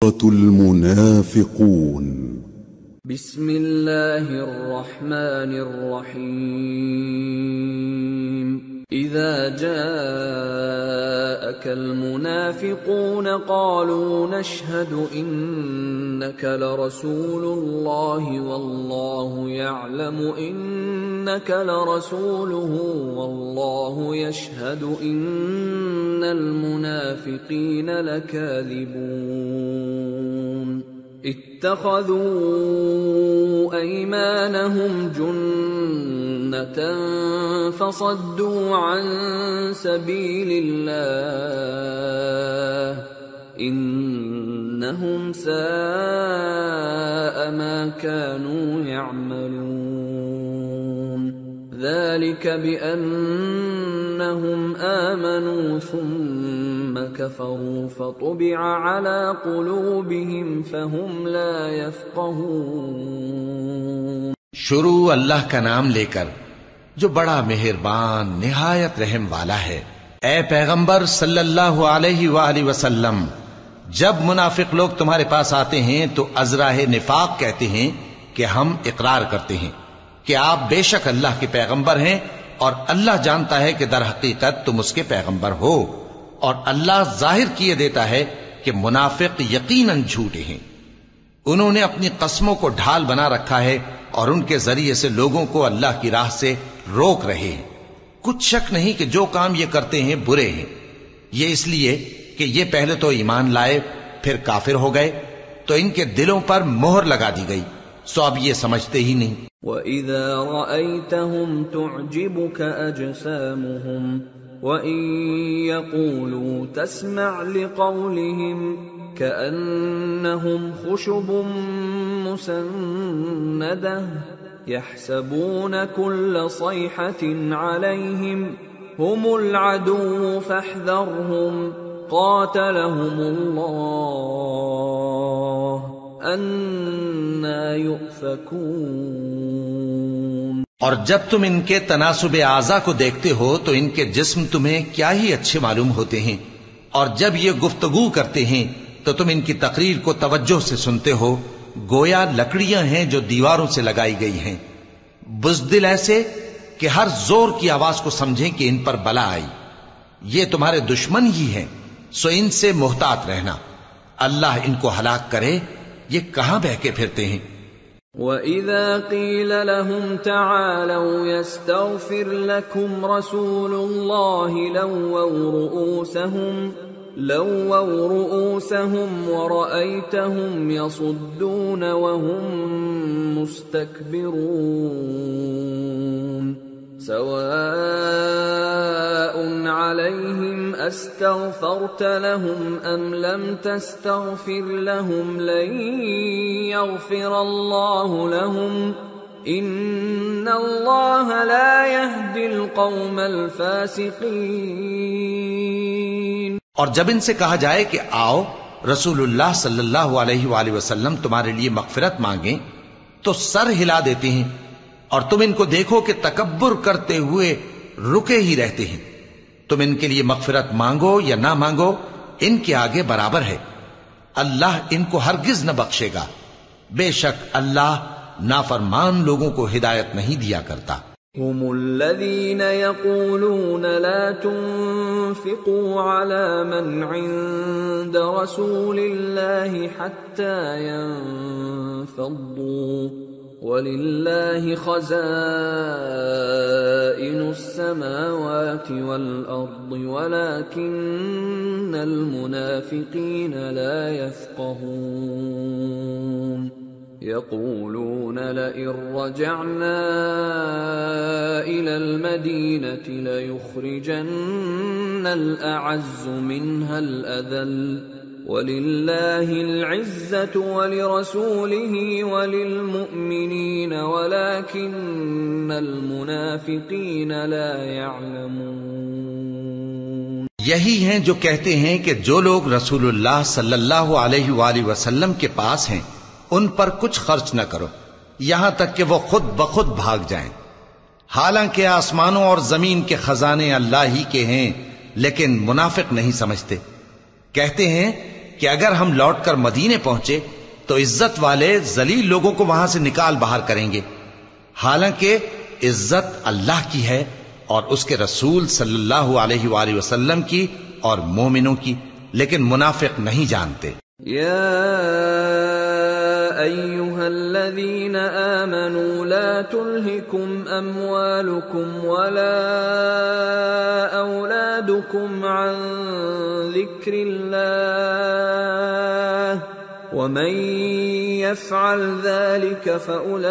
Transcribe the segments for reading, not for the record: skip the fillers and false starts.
المنافقون بسم الله الرحمن الرحيم إذا جاءك المنافقون قالوا نشهد إنك لرسول الله والله يعلم إنك لرسوله والله يشهد إن المنافقين لكاذبون اتخذوا أيمانهم جنة فصدوا عن سبيل الله إنهم ساء ما كانوا يعملون ذلك بأنهم آمنوا ثم كفروا فطبع على قلوبهم فهم لا يفقهون. شروع اللہ کا نام لے کر جو بڑا مہربان نہایت رحم والا ہے. اے پیغمبر صلی اللہ علیہ وآلہ وسلم، جب منافق لوگ تمہارے پاس آتے ہیں تو ازراہ نفاق کہتے ہیں کہ ہم اقرار کرتے ہیں کہ آپ بے شک اللہ کے پیغمبر ہیں، اور اللہ جانتا ہے کہ در حقیقت تم اس کے پیغمبر ہو، اور اللہ ظاہر کیے دیتا ہے کہ منافق یقیناً جھوٹے ہیں. انہوں نے اپنی قسموں کو ڈھال بنا رکھا ہے اور ان کے ذریعے سے لوگوں کو اللہ کی راہ سے روک رہے ہیں. کچھ شک نہیں کہ جو کام یہ کرتے ہیں برے ہیں. یہ اس لیے کہ یہ پہلے تو ایمان لائے پھر کافر ہو گئے تو ان کے دلوں پر مہر لگا دی گئی، سو اب یہ سمجھتے ہی نہیں. وَإِذَا رَأَيْتَهُمْ تُعْجِبُكَ أَجْسَامُهُمْ وَإِن يَقُولُوا تَسْمَعْ لِقَوْلِهِمْ كَأَنَّهُمْ خُشُبٌ مُّسَنَّدَةٌ يَحْسَبُونَ كُلَّ صَيْحَةٍ عَلَيْهِمْ هُمُ الْعَدُوُّ فَاحْذَرْهُمْ قَاتَلَهُمُ اللَّهُ أَنَّى يُؤْفَكُونَ. اور جب تم ان کے تناسب اعضاء کو دیکھتے ہو تو ان کے جسم تمہیں کیا ہی اچھے معلوم ہوتے ہیں، اور جب یہ گفتگو کرتے ہیں تو تم ان کی تقریر کو توجہ سے سنتے ہو گویا لکڑیاں ہیں جو دیواروں سے لگائی گئی ہیں. بزدل ایسے کہ ہر زور کی آواز کو سمجھیں کہ ان پر بلا آئی. یہ تمہارے دشمن ہی ہیں، سو ان سے محتاط رہنا. اللہ ان کو ہلاک کرے، یہ کہاں بہ کے پھرتے ہیں. وَإِذَا قِيلَ لَهُمْ تَعَالَوْا يَسْتَغْفِرْ لَكُمْ رَسُولُ اللَّهِ لَوَّوْا رُؤُوسَهُمْ وَرَأَيْتَهُمْ يَصُدُّونَ وَهُمْ مُسْتَكْبِرُونَ. سواء عليهم استغفرت لهم ام لم تستغفر لهم لن يغفر الله لهم ان الله لا يهدي القوم الفاسقين. اور جب ان سے کہا جائے کہ آؤ رسول اللہ صلی اللہ علیہ وآلہ وسلم تمہارے لیے مغفرت مانگیں تو سر ہلا دیتے ہیں، اور تم ان کو دیکھو کہ تکبر کرتے ہوئے رکے ہی رہتے ہیں. تم ان کے لیے مغفرت مانگو یا نہ مانگو ان کے آگے برابر ہے. اللہ ان کو ہرگز نہ بخشے گا، بے شک اللہ نافرمان لوگوں کو ہدایت نہیں دیا کرتا. هم الذين يقولون لا تنفقوا على من عند رسول الله حتى ينفضوا وَلِلَّهِ خَزَائِنُ السَّمَاوَاتِ وَالْأَرْضِ وَلَكِنَّ الْمُنَافِقِينَ لَا يَفْقَهُونَ. يَقُولُونَ لَئِن رَّجَعْنَا إِلَى الْمَدِينَةِ لَيُخْرِجَنَّ الْأَعَزُّ مِنْهَا الْأَذَلَّ وَلِلَّهِ الْعِزَّةُ وَلِرَسُولِهِ وَلِلْمُؤْمِنِينَ وَلَكِنَّ الْمُنَافِقِينَ لَا يَعْلَمُونَ. یہی ہیں جو کہتے ہیں کہ جو لوگ رسول اللہ صلی اللہ علیہ وآلہ وسلم کے پاس ہیں ان پر کچھ خرچ نہ کرو یہاں تک کہ وہ خود بخود بھاگ جائیں. حالانکہ آسمانوں اور زمین کے خزانے اللہ ہی کے ہیں، لیکن منافق نہیں سمجھتے. کہتے ہیں کہ اگر ہم لوٹ کر مدینے پہنچے تو عزت والے ذلیل لوگوں کو وہاں سے نکال باہر کریں گے، حالانکہ عزت اللہ کی ہے اور اس کے رسول صلی اللہ علیہ وآلہ وسلم کی اور مومنوں کی، لیکن منافق نہیں جانتے۔ یا ایھا الذین آمنوا لا تلہکم اموالکم ولا اولادکم عن ذکر اللہ ومن يفعل ذلك فأولئك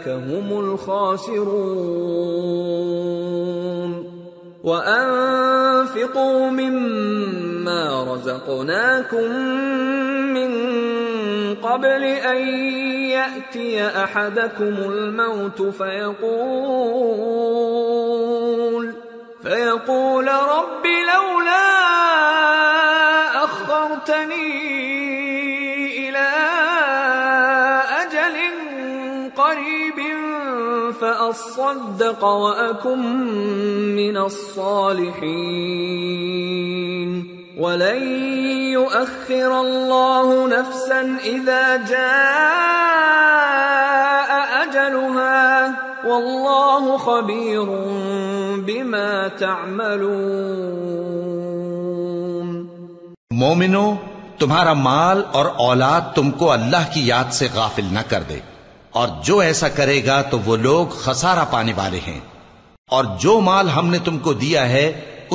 هم الخاسرون وأنفقوا مما رزقناكم من قبل أن يأتي أحدكم الموت فيقول رب لولا أخرتني إلى أجل قريب فأصدق وأكن من الصالحين ولن يؤخر الله نفسا إذا جاء أجلها والله خبير بما تعملون۔ مومنو، تمہارا مال اور اولاد تم کو اللہ کی یاد سے غافل نہ کر دے، اور جو ایسا کرے گا تو وہ لوگ خسارہ پانے والے ہیں۔ اور جو مال ہم نے تم کو دیا ہے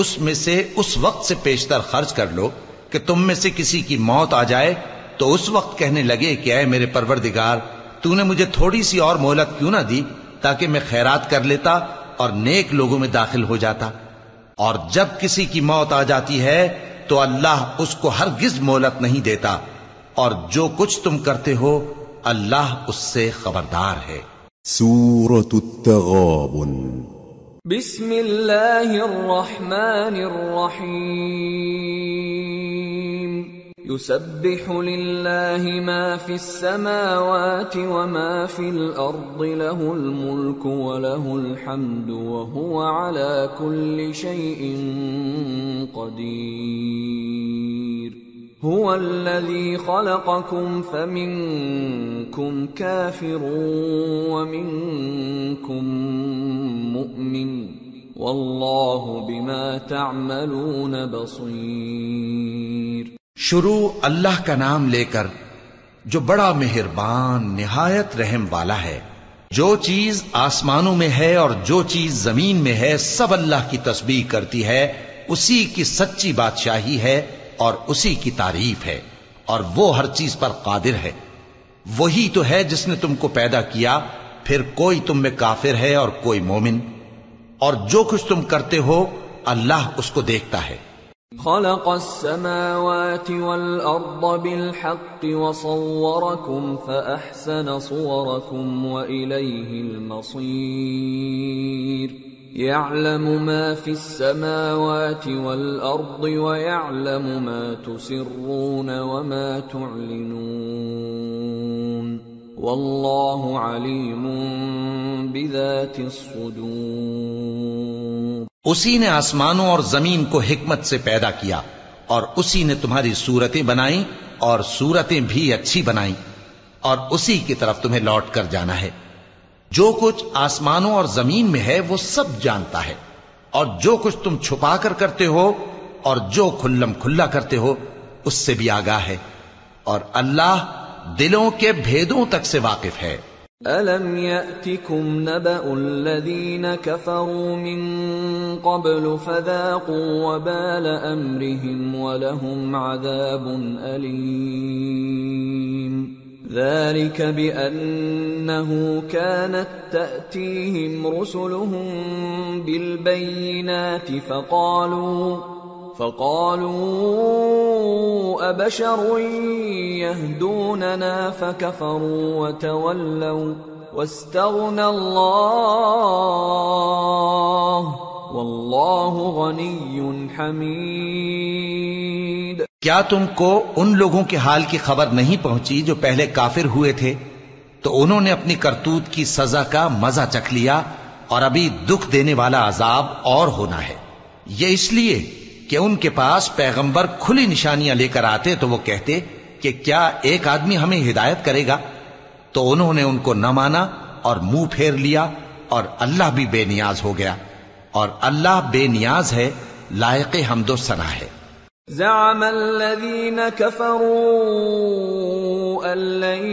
اس میں سے اس وقت سے پیشتر خرچ کر لو کہ تم میں سے کسی کی موت آ جائے تو اس وقت کہنے لگے کہ اے میرے پروردگار، تو نے مجھے تھوڑی سی اور مہلت کیوں نہ دی تاکہ میں خیرات کر لیتا اور نیک لوگوں میں داخل ہو جاتا۔ اور جب کسی کی موت آ جاتی ہے تو اللہ اس کو ہرگز مہلت نہیں دیتا، اور جو کچھ تم کرتے ہو اللہ اس سے خبردار ہے۔ سورة التغابن۔ بسم اللہ الرحمن الرحیم۔ يسبح للہ ما فی السماوات وما فی الارض له الملک وله الحمد وهو على كل شيء قدیر۔ هو الذي خلقكم فمنكم كافر ومنكم مؤمن والله بما تعملون بصير۔ شروع اللہ کا نام لے کر جو بڑا مہربان نہایت رحم والا ہے۔ جو چیز آسمانوں میں ہے اور جو چیز زمین میں ہے سب اللہ کی تسبیح کرتی ہے، اسی کی سچی بادشاہی ہے اور اسی کی تعریف ہے، اور وہ ہر چیز پر قادر ہے۔ وہی تو ہے جس نے تم کو پیدا کیا، پھر کوئی تم میں کافر ہے اور کوئی مومن، اور جو کچھ تم کرتے ہو اللہ اس کو دیکھتا ہے۔ خلق السماوات والأرض بالحق وصوركم فأحسن صوركم وإليه المصير۔ يعلم ما في السماوات والأرض ويعلم ما تسرون وما تعلنون والله عليم بذات الصدور۔ اسی نے آسمانوں اور زمین کو حکمت سے پیدا کیا، اور اسی نے تمہاری صورتیں بنائیں اور صورتیں بھی اچھی بنائیں، اور اسی کی طرف تمہیں لوٹ کر جانا ہے۔ جو کچھ آسمانوں اور زمین میں ہے وہ سب جانتا ہے، اور جو کچھ تم چھپا کر کرتے ہو اور جو کھلم کھلا کرتے ہو اس سے بھی آگاہ ہے، اور اللہ دلوں کے بھیدوں تک سے واقف ہے۔ أَلَمْ يَأْتِكُمْ نَبَأُ الَّذِينَ كَفَرُوا مِن قَبْلُ فَذَاقُوا وَبَالَ أَمْرِهِمْ وَلَهُمْ عَذَابٌ أَلِيمٌ ذَلِكَ بِأَنَّهُ كَانَتْ تَأْتِيهِمْ رُسُلُهُم بِالْبَيِّنَاتِ فقالوا أبشر يهدوننا فكفروا وتولوا واستغنى الله والله غني حميد۔ کیا تم کو ان لوگوں کے حال کی خبر نہیں پہنچی جو پہلے کافر ہوئے تھے؟ تو انہوں نے اپنی کرتوت کی سزا کا مزہ چکھ لیا، اور ابھی دکھ دینے والا عذاب اور ہونا ہے۔ یہ اس لیے کہ ان کے پاس پیغمبر کھلی نشانیاں لے کر آتے تو وہ کہتے کہ کیا ایک آدمی ہمیں ہدایت کرے گا؟ تو انہوں نے ان کو نہ مانا اور منہ پھیر لیا، اور اللہ بھی بے نیاز ہو گیا، اور اللہ بے نیاز ہے، لائق حمد و ثنا ہے۔ زعم الذين كفروا أن لن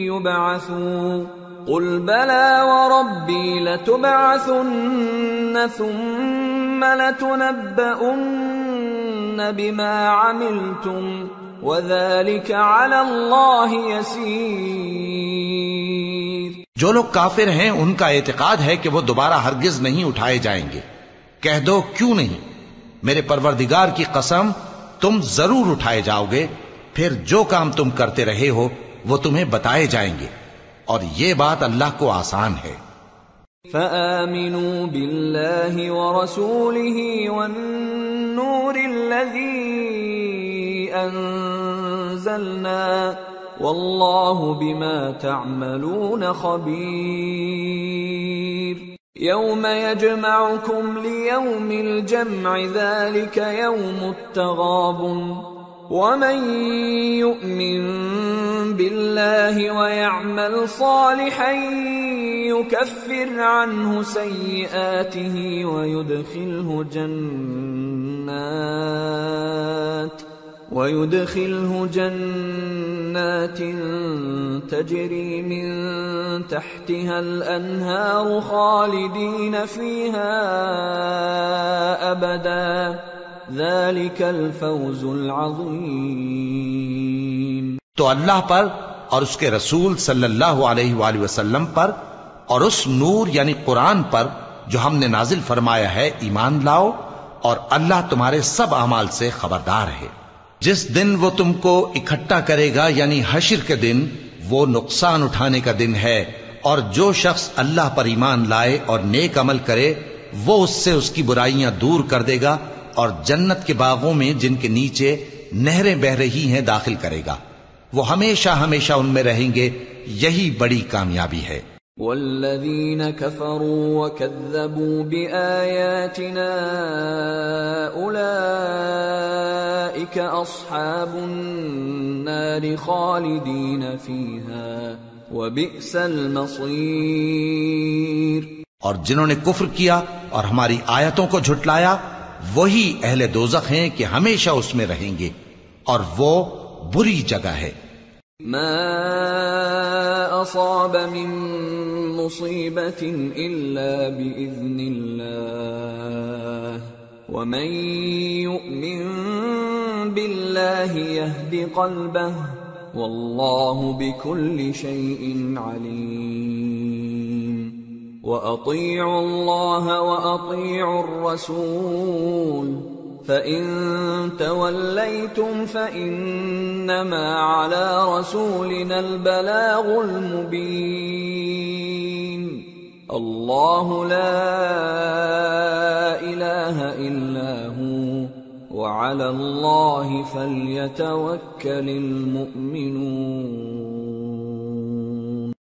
يبعثوا قل بلى وربي لتبعثن ثم لتنبؤن بما عملتم وذلك على الله يسير۔ جو لوگ کافر ہیں ان کا اعتقاد ہے کہ وہ دوبارہ ہرگز نہیں اٹھائے جائیں گے۔ کہہ دو کیوں نہیں، میرے پروردگار کی قسم تم ضرور اٹھائے جاؤ گے، پھر جو کام تم کرتے رہے ہو وہ تمہیں بتائے جائیں گے، اور یہ بات اللہ کو آسان ہے۔ فآمنوا بالله ورسوله والنور الذي أنزلنا والله بما تعملون خبير۔ يوم يجمعكم ليوم الجمع ذلك يوم التغابن ومن يؤمن بالله ويعمل صالحا يكفر عنه سيئاته ويدخله جنات تجري من تحتها الأنهار خالدين فيها أبدا ذلك الفوز العظيم۔ تو اللہ پر اور اس کے رسول صلی اللہ علیہ وآلہ وسلم پر اور اس نور یعنی قرآن پر جو ہم نے نازل فرمایا ہے ایمان لاؤ، اور اللہ تمہارے سب اعمال سے خبردار ہے۔ جس دن وہ تم کو اکٹھا کرے گا یعنی حشر کے دن، وہ نقصان اٹھانے کا دن ہے، اور جو شخص اللہ پر ایمان لائے اور نیک عمل کرے وہ اس سے اس کی برائیاں دور کر دے گا، اور جنت کے باغوں میں جن کے نیچے نہریں بہ رہی ہیں داخل کرے گا، وہ ہمیشہ ہمیشہ ان میں رہیں گے، یہی بڑی کامیابی ہے۔ والذین کفروا وکذبوا بآیاتنا اولئک اصحاب النار خالدین فیہا وبئس المصیر۔ اور جنہوں نے کفر کیا اور ہماری آیتوں کو جھٹلایا وہی اہل دوزخ ہیں کہ ہمیشہ اس میں رہیں گے، اور وہ بری جگہ ہے۔ ما اصاب من مصیبت الا باذن اللہ ومن یؤمن باللہ یہد قلبہ واللہ بكل شیء علیم۔ وَأَطِيعُوا اللَّهَ وَأَطِيعُوا الرَّسُولَ فَإِن تَوَلَّيْتُمْ فَإِنَّمَا عَلَى رَسُولِنَا الْبَلَاغُ الْمُبِينُ۔ اللَّهُ لَا إِلَٰهَ إِلَّا هُوَ وَعَلَى اللَّهِ فَلْيَتَوَكَّلِ الْمُؤْمِنُونَ۔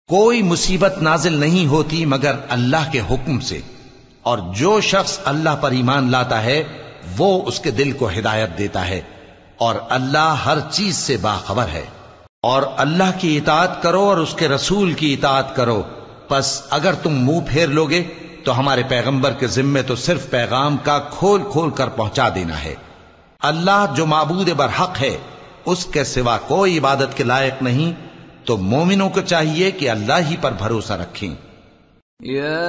کوئی مصیبت نازل نہیں ہوتی مگر اللہ کے حکم سے، اور جو شخص اللہ پر ایمان لاتا ہے وہ اس کے دل کو ہدایت دیتا ہے، اور اللہ ہر چیز سے باخبر ہے۔ اور اللہ کی اطاعت کرو اور اس کے رسول کی اطاعت کرو، پس اگر تم منہ پھیر لوگے تو ہمارے پیغمبر کے ذمے تو صرف پیغام کا کھول کھول کر پہنچا دینا ہے۔ اللہ جو معبود برحق ہے اس کے سوا کوئی عبادت کے لائق نہیں، تو مومنوں کو چاہیے کہ اللہ ہی پر بھروسہ رکھیں۔ یا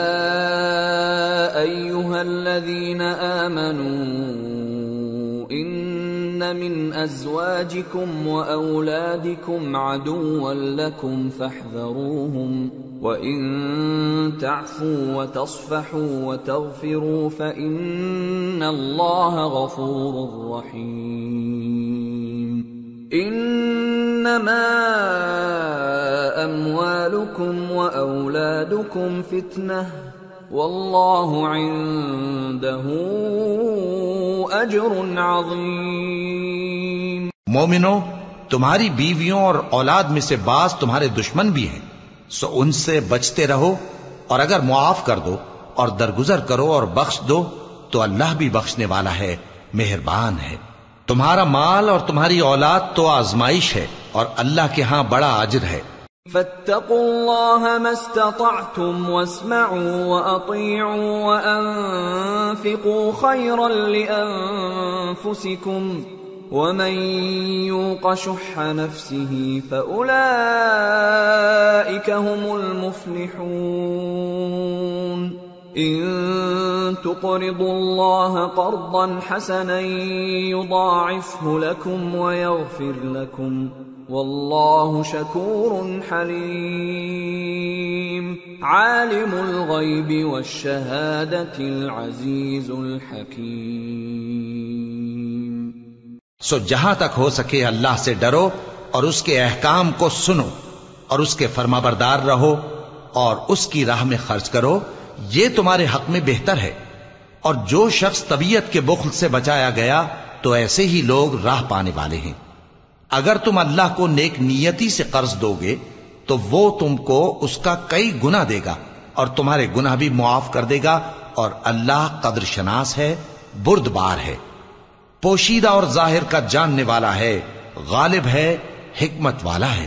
ایھا الذین آمنوا ان من ازواجکم واولادکم عدوا لکم فاحذروہم وَإِن تَعْفُوا وَتَصْفَحُوا وَتَغْفِرُوا فَإِنَّ اللَّهَ غَفُورٌ رَّحِيمٌ۔ إِنَّمَا أَمْوَالُكُمْ وَأَوْلَادُكُمْ فِتْنَةٌ وَاللَّهُ عِندَهُ أَجْرٌ عَظِيمٌ۔ مومنو، تمہاری بیویوں اور اولاد میں سے بعض تمہارے دشمن بھی ہیں، سو ان سے بچتے رہو، اور اگر معاف کر دو اور درگزر کرو اور بخش دو تو اللہ بھی بخشنے والا ہے، مہربان ہے۔ تمہارا مال اور تمہاری اولاد تو آزمائش ہے اور اللہ کے ہاں بڑا اجر ہے۔ فاتقوا الله ما استطعتم واسمعوا وأطيعوا وأنفقوا خيرا لأنفسكم ومن يوق شح نفسه فأولئك هم المفلحون إن تقرضوا الله قرضا حسنا يضاعفه لكم ويغفر لكم واللہ شکور حلیم عالم الغیب والشہادۃ العزیز الحکیم۔ سو جہاں تک ہو سکے اللہ سے ڈرو اور اس کے احکام کو سنو اور اس کے فرمانبردار رہو اور اس کی راہ میں خرچ کرو، یہ تمہارے حق میں بہتر ہے۔ اور جو شخص طبیعت کے بخل سے بچایا گیا تو ایسے ہی لوگ راہ پانے والے ہیں۔ اگر تم اللہ کو نیک نیتی سے قرض دو گے تو وہ تم کو اس کا کئی گنا دے گا اور تمہارے گناہ بھی معاف کر دے گا، اور اللہ قدر شناس ہے، بردبار ہے، پوشیدہ اور ظاہر کا جاننے والا ہے، غالب ہے، حکمت والا ہے۔